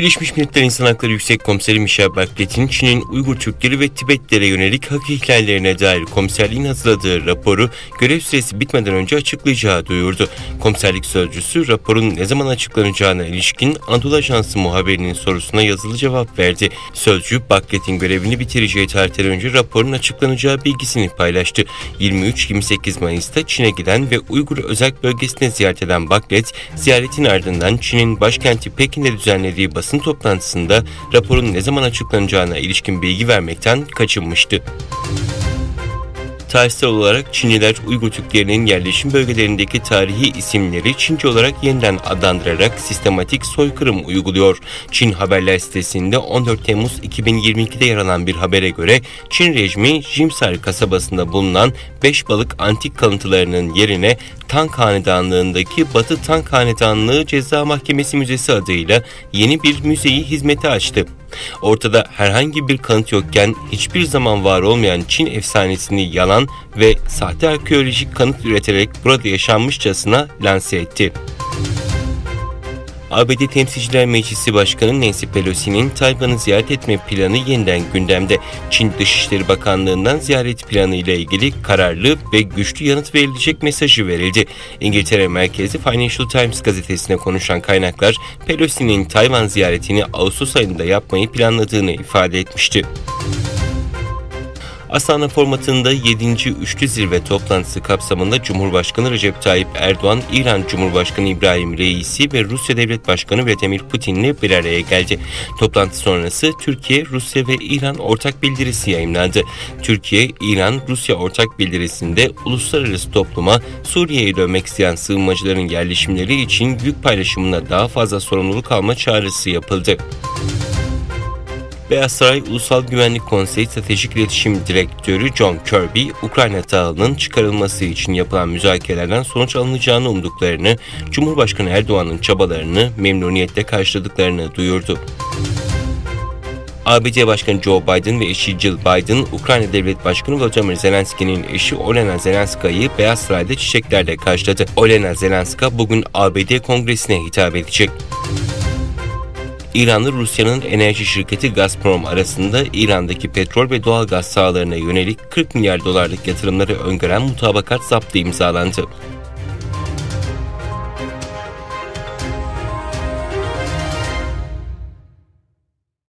Birleşmiş Milletler İnsan Hakları Yüksek Komiseri Michelle Bachelet'in Çin'in Uygur Türkleri ve Tibetlilere yönelik hak ihlallerine dair komiserliğin hazırladığı raporu görev süresi bitmeden önce açıklayacağı duyurdu. Komiserlik sözcüsü raporun ne zaman açıklanacağına ilişkin Anadolu Ajansı muhabirinin sorusuna yazılı cevap verdi. Sözcü, Bachelet'in görevini bitireceği tarihten önce raporun açıklanacağı bilgisini paylaştı. 23-28 Mayıs'ta Çin'e giden ve Uygur Özerk Bölgesi'ne ziyaret eden Bachelet, ziyaretin ardından Çin'in başkenti Pekin'de düzenlediği basın toplantısında raporun ne zaman açıklanacağına ilişkin bilgi vermekten kaçınmıştı. Tarihsel olarak Çinliler Uygur Türklerinin yerleşim bölgelerindeki tarihi isimleri Çince olarak yeniden adlandırarak sistematik soykırım uyguluyor. Çin Haberler sitesinde 14 Temmuz 2022'de yer alan bir habere göre Çin rejimi Jimsar kasabasında bulunan Beşbalık antik kalıntılarının yerine Tang Hanedanlığı'ndaki Batı Tang Hanedanlığı Ceza Mahkemesi Müzesi adıyla yeni bir müzeyi hizmete açtı. Ortada herhangi bir kanıt yokken hiçbir zaman var olmayan Çin efsanesini yalan ve sahte arkeolojik kanıt üreterek burada yaşanmışçasına lanse etti. ABD Temsilciler Meclisi Başkanı Nancy Pelosi'nin Tayvan'ı ziyaret etme planı yeniden gündemde. Çin Dışişleri Bakanlığı'ndan ziyaret planı ile ilgili kararlı ve güçlü yanıt verilecek mesajı verildi. İngiltere merkezli Financial Times gazetesine konuşan kaynaklar, Pelosi'nin Tayvan ziyaretini Ağustos ayında yapmayı planladığını ifade etmişti. Astana formatında 7. Üçlü Zirve toplantısı kapsamında Cumhurbaşkanı Recep Tayyip Erdoğan, İran Cumhurbaşkanı İbrahim Reisi ve Rusya Devlet Başkanı Vladimir Putin'le bir araya geldi. Toplantı sonrası Türkiye, Rusya ve İran ortak bildirisi yayımlandı. Türkiye, İran, Rusya ortak bildirisinde uluslararası topluma Suriye'ye dönmek isteyen sığınmacıların yerleşimleri için yük paylaşımına daha fazla sorumluluk alma çağrısı yapıldı. Beyaz Saray Ulusal Güvenlik Konseyi Stratejik İletişim Direktörü John Kirby, Ukrayna tahılının çıkarılması için yapılan müzakerelerden sonuç alınacağını umduklarını, Cumhurbaşkanı Erdoğan'ın çabalarını memnuniyetle karşıladıklarını duyurdu. ABD Başkanı Joe Biden ve eşi Jill Biden, Ukrayna Devlet Başkanı Volodymyr Zelenski'nin eşi Olena Zelenska'yı Beyaz Saray'da çiçeklerle karşıladı. Olena Zelenska bugün ABD Kongresi'ne hitap edecek. İran'la Rusya'nın enerji şirketi Gazprom arasında İran'daki petrol ve doğalgaz sahalarına yönelik 40 milyar dolarlık yatırımları öngören mutabakat zaptı imzalandı.